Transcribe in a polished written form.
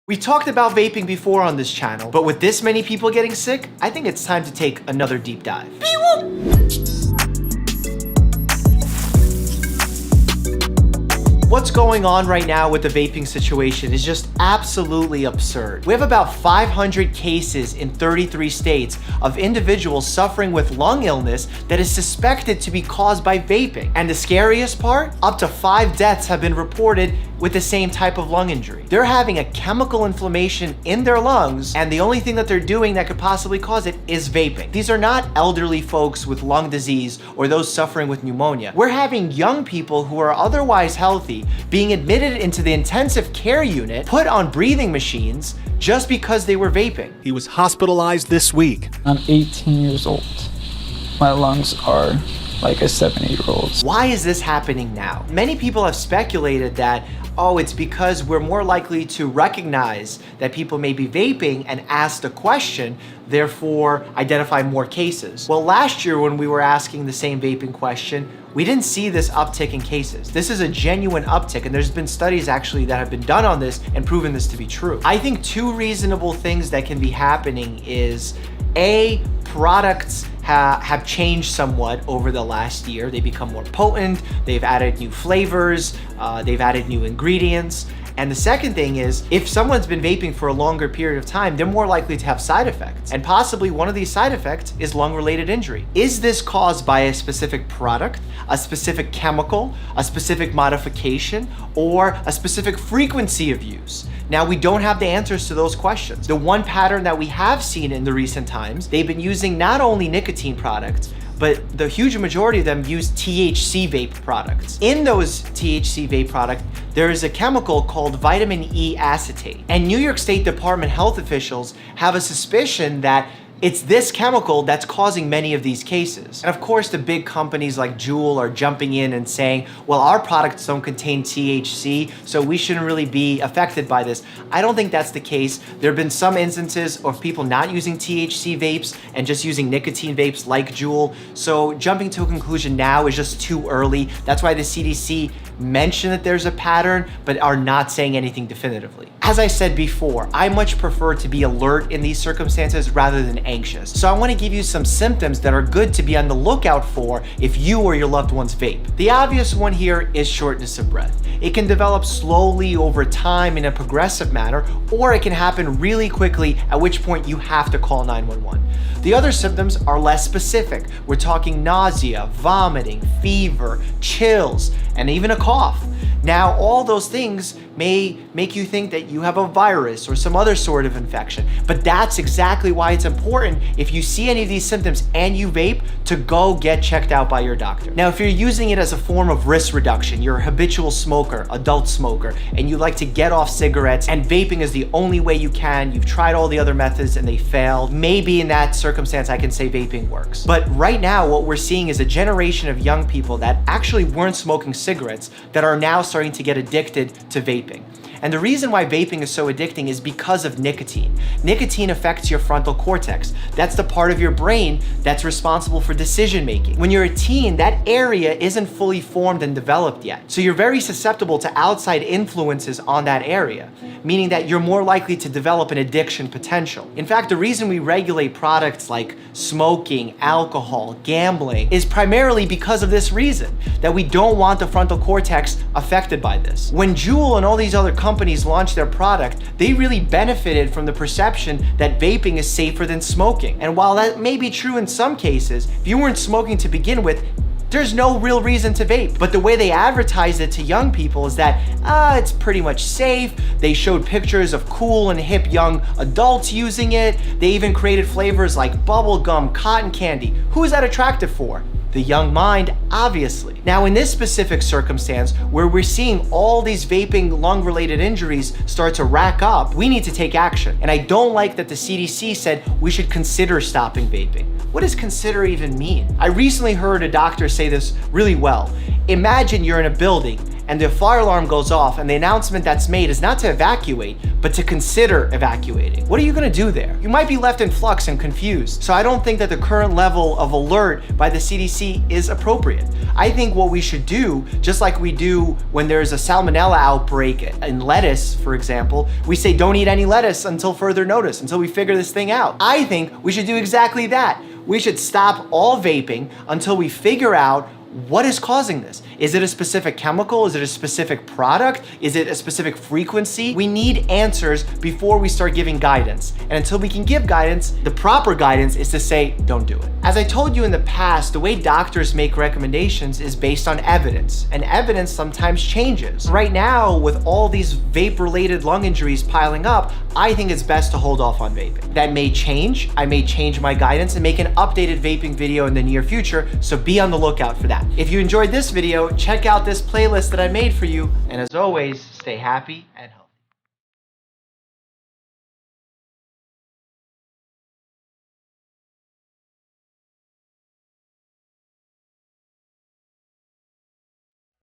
We talked about vaping before on this channel, but with this many people getting sick, I think it's time to take another deep dive. What's going on right now with the vaping situation is just absolutely absurd. We have about 500 cases in 33 states of individuals suffering with lung illness that is suspected to be caused by vaping. And the scariest part, up to 5 deaths have been reported with the same type of lung injury. They're having a chemical inflammation in their lungs, and the only thing that they're doing that could possibly cause it is vaping. These are not elderly folks with lung disease or those suffering with pneumonia. We're having young people who are otherwise healthy being admitted into the intensive care unit, put on breathing machines just because they were vaping. He was hospitalized this week. I'm 18 years old. My lungs are like a 7-8-year-old's. Why is this happening now? Many people have speculated that, oh, it's because we're more likely to recognize that people may be vaping and ask the question, therefore identify more cases. Well, last year when we were asking the same vaping question, we didn't see this uptick in cases. This is a genuine uptick, and there's been studies actually that have been done on this and proven this to be true. I think 2 reasonable things that can be happening is, A, products have changed somewhat over the last year. They become more potent, they've added new flavors, they've added new ingredients. And the second thing is, if someone's been vaping for a longer period of time, they're more likely to have side effects. And possibly one of these side effects is lung-related injury. Is this caused by a specific product, a specific chemical, a specific modification, or a specific frequency of use? Now, we don't have the answers to those questions. The one pattern that we have seen in the recent times, they've been using not only nicotine products, but the huge majority of them use THC vape products. In those THC vape products, there is a chemical called vitamin E acetate. And New York State Department health officials have a suspicion that it's this chemical that's causing many of these cases. And of course, the big companies like Juul are jumping in and saying, well, our products don't contain THC, so we shouldn't really be affected by this. I don't think that's the case. There have been some instances of people not using THC vapes and just using nicotine vapes like Juul. So jumping to a conclusion now is just too early. That's why the CDC mentioned that there's a pattern, but are not saying anything definitively. As I said before, I much prefer to be alert in these circumstances rather than anxious. So I want to give you some symptoms that are good to be on the lookout for if you or your loved ones vape. The obvious one here is shortness of breath. It can develop slowly over time in a progressive manner, or it can happen really quickly, at which point you have to call 911. The other symptoms are less specific. We're talking nausea, vomiting, fever, chills, and even a cough. Now, all those things may make you think that you have a virus or some other sort of infection, but that's exactly why it's important, if you see any of these symptoms and you vape, to go get checked out by your doctor. Now, if you're using it as a form of risk reduction, you're a habitual smoker, adult smoker, and you like to get off cigarettes, and vaping is the only way you can, you've tried all the other methods and they failed, maybe in that circumstance I can say vaping works. But right now, what we're seeing is a generation of young people that actually weren't smoking cigarettes that are now starting to get addicted to vaping. And the reason why vaping is so addicting is because of nicotine. Nicotine affects your frontal cortex. That's the part of your brain that's responsible for decision making. When you're a teen, that area isn't fully formed and developed yet. So you're very susceptible to outside influences on that area, meaning that you're more likely to develop an addiction potential. In fact, the reason we regulate products like smoking, alcohol, gambling is primarily because of this reason, that we don't want the frontal cortex affected by this. When Juul and all these other companies launched their product, they really benefited from the perception that vaping is safer than smoking. And while that may be true in some cases, if you weren't smoking to begin with, there's no real reason to vape. But the way they advertised it to young people is that, it's pretty much safe. They showed pictures of cool and hip young adults using it. They even created flavors like bubblegum, cotton candy. Who is that attractive for? The young mind, obviously. Now, in this specific circumstance, where we're seeing all these vaping lung-related injuries start to rack up, we need to take action. And I don't like that the CDC said we should consider stopping vaping. What does consider even mean? I recently heard a doctor say this really well. Imagine you're in a building and the fire alarm goes off and the announcement that's made is not to evacuate, but to consider evacuating, what are you gonna do there? You might be left in flux and confused. So I don't think that the current level of alert by the CDC is appropriate. I think what we should do, just like we do when there's a salmonella outbreak in lettuce, for example, we say don't eat any lettuce until further notice, until we figure this thing out. I think we should do exactly that. We should stop all vaping until we figure out what is causing this. Is it a specific chemical? Is it a specific product? Is it a specific frequency? We need answers before we start giving guidance. And until we can give guidance, the proper guidance is to say, don't do it. As I told you in the past, the way doctors make recommendations is based on evidence, and evidence sometimes changes. Right now, with all these vape-related lung injuries piling up, I think it's best to hold off on vaping. That may change. I may change my guidance and make an updated vaping video in the near future, so be on the lookout for that. If you enjoyed this video, check out this playlist that I made for you, and as always, stay happy and healthy.